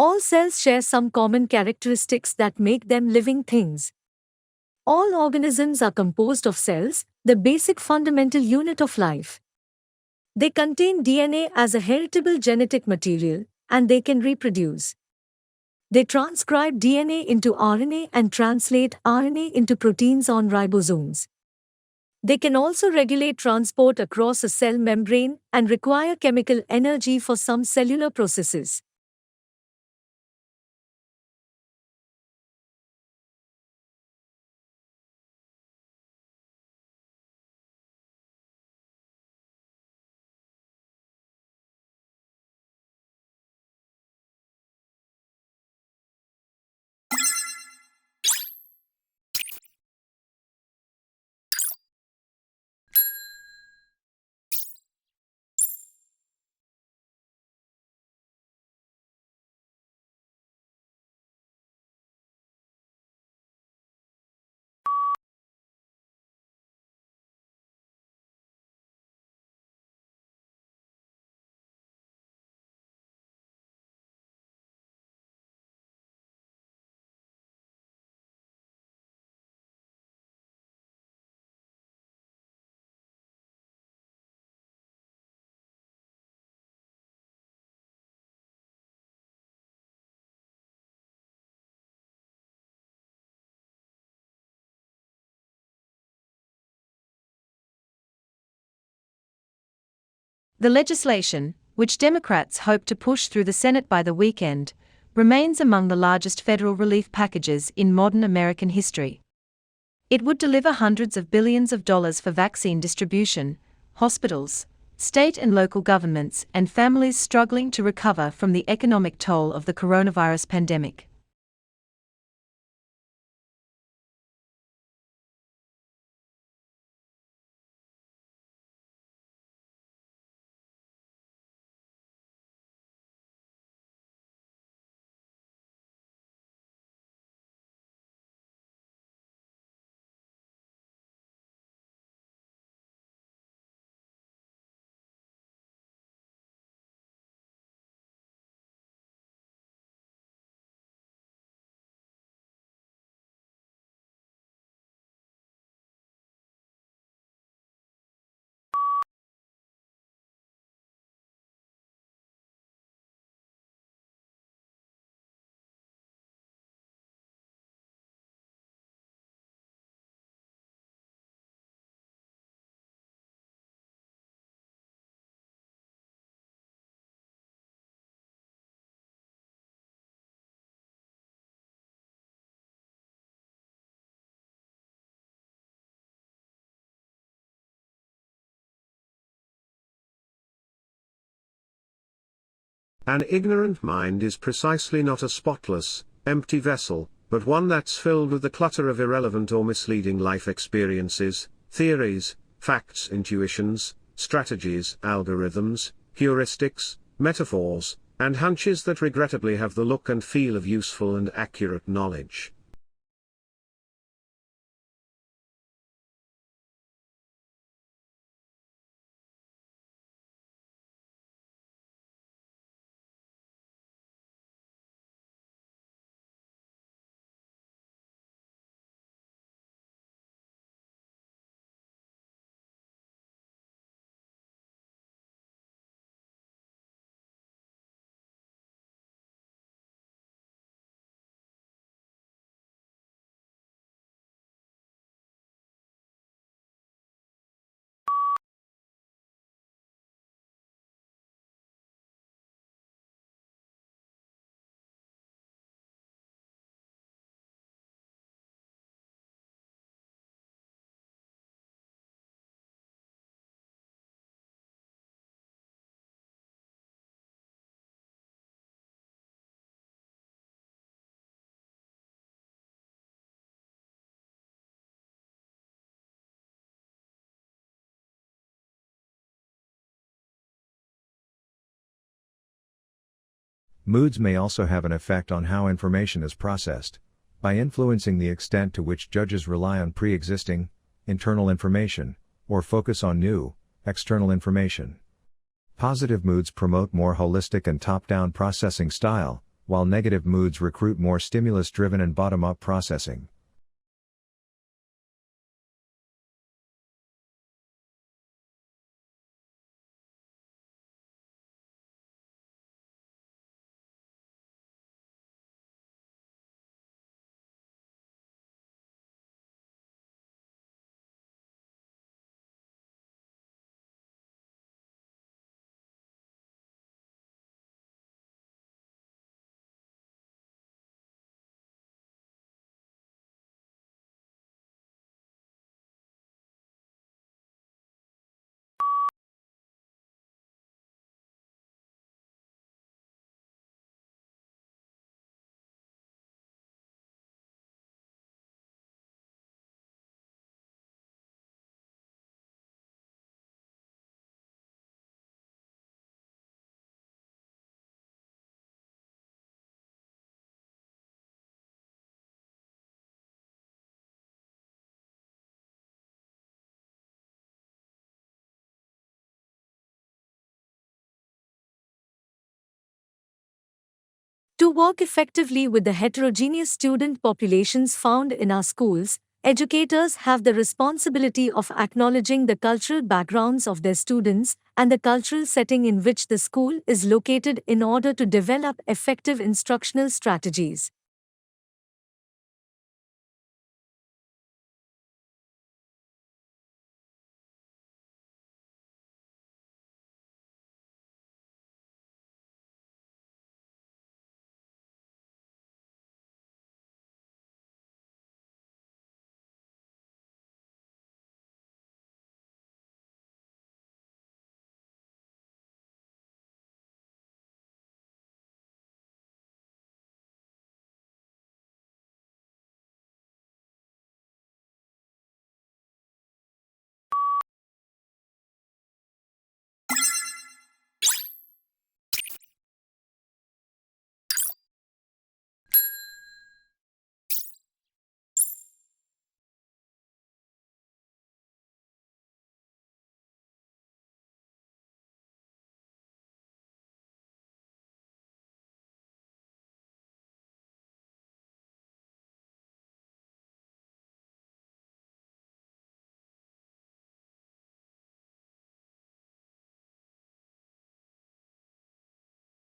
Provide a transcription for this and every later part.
All cells share some common characteristics that make them living things. All organisms are composed of cells, the basic fundamental unit of life. They contain DNA as a heritable genetic material, and they can reproduce. They transcribe DNA into RNA and translate RNA into proteins on ribosomes. They can also regulate transport across a cell membrane and require chemical energy for some cellular processes. The legislation, which Democrats hope to push through the Senate by the weekend, remains among the largest federal relief packages in modern American history. It would deliver hundreds of billions of dollars for vaccine distribution, hospitals, state and local governments, and families struggling to recover from the economic toll of the coronavirus pandemic. An ignorant mind is precisely not a spotless, empty vessel, but one that's filled with the clutter of irrelevant or misleading life experiences, theories, facts, intuitions, strategies, algorithms, heuristics, metaphors, and hunches that regrettably have the look and feel of useful and accurate knowledge. Moods may also have an effect on how information is processed, by influencing the extent to which judges rely on pre-existing, internal information, or focus on new, external information. Positive moods promote more holistic and top-down processing style, while negative moods recruit more stimulus-driven and bottom-up processing. To work effectively with the heterogeneous student populations found in our schools, educators have the responsibility of acknowledging the cultural backgrounds of their students and the cultural setting in which the school is located in order to develop effective instructional strategies.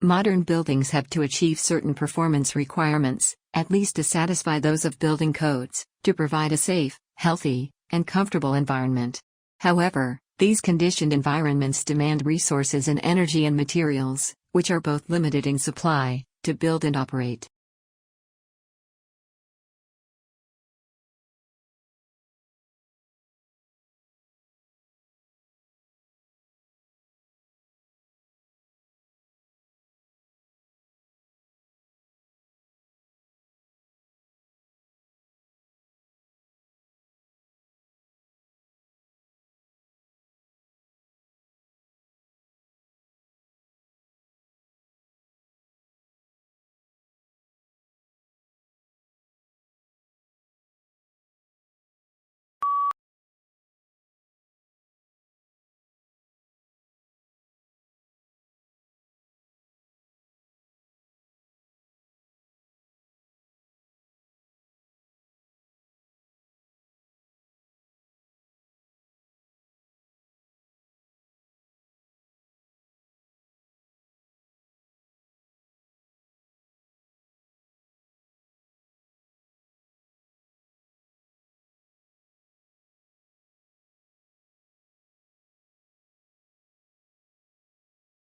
Modern buildings have to achieve certain performance requirements, at least to satisfy those of building codes, to provide a safe, healthy, and comfortable environment. However, these conditioned environments demand resources in energy and materials, which are both limited in supply, to build and operate.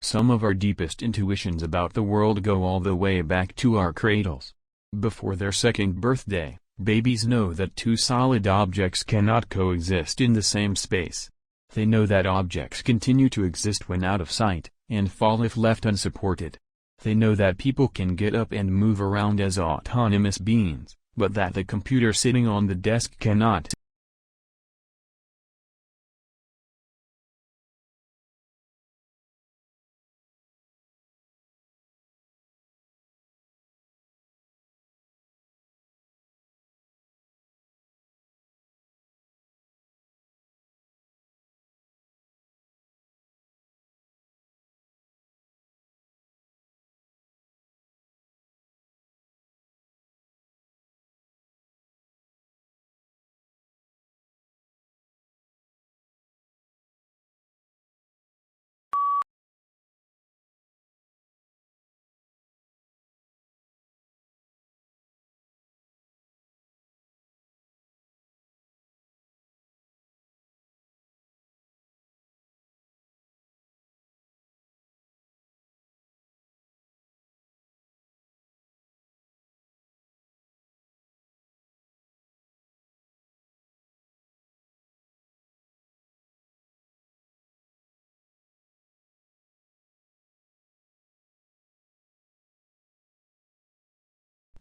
Some of our deepest intuitions about the world go all the way back to our cradles. Before their second birthday, babies know that two solid objects cannot coexist in the same space. They know that objects continue to exist when out of sight, and fall if left unsupported. They know that people can get up and move around as autonomous beings, but that the computer sitting on the desk cannot.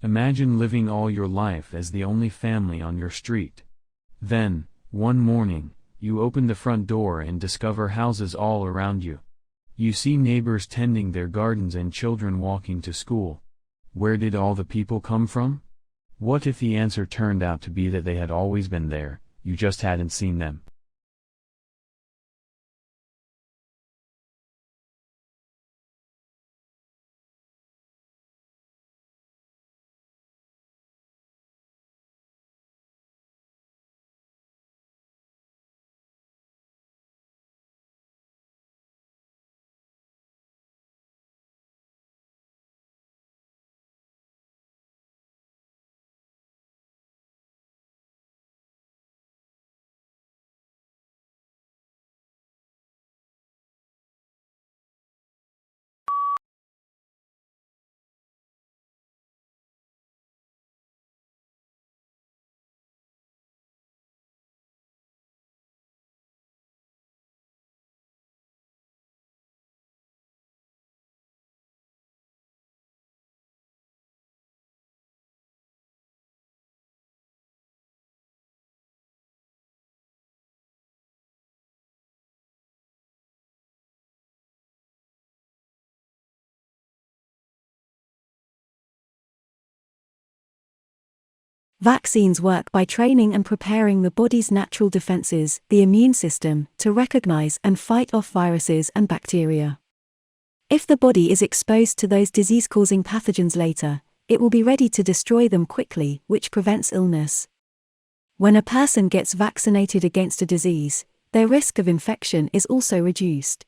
Imagine living all your life as the only family on your street. Then, one morning, you open the front door and discover houses all around you. You see neighbors tending their gardens and children walking to school. Where did all the people come from? What if the answer turned out to be that they had always been there, you just hadn't seen them? Vaccines work by training and preparing the body's natural defenses, the immune system, to recognize and fight off viruses and bacteria. If the body is exposed to those disease-causing pathogens later, it will be ready to destroy them quickly, which prevents illness. When a person gets vaccinated against a disease, their risk of infection is also reduced.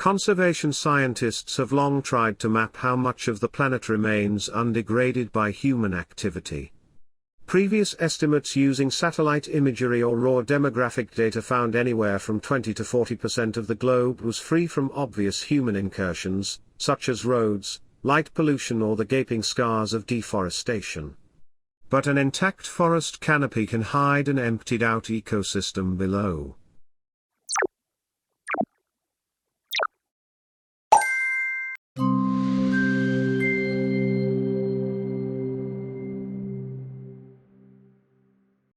Conservation scientists have long tried to map how much of the planet remains undegraded by human activity. Previous estimates using satellite imagery or raw demographic data found anywhere from 20 to 40% of the globe was free from obvious human incursions, such as roads, light pollution or the gaping scars of deforestation. But an intact forest canopy can hide an emptied-out ecosystem below.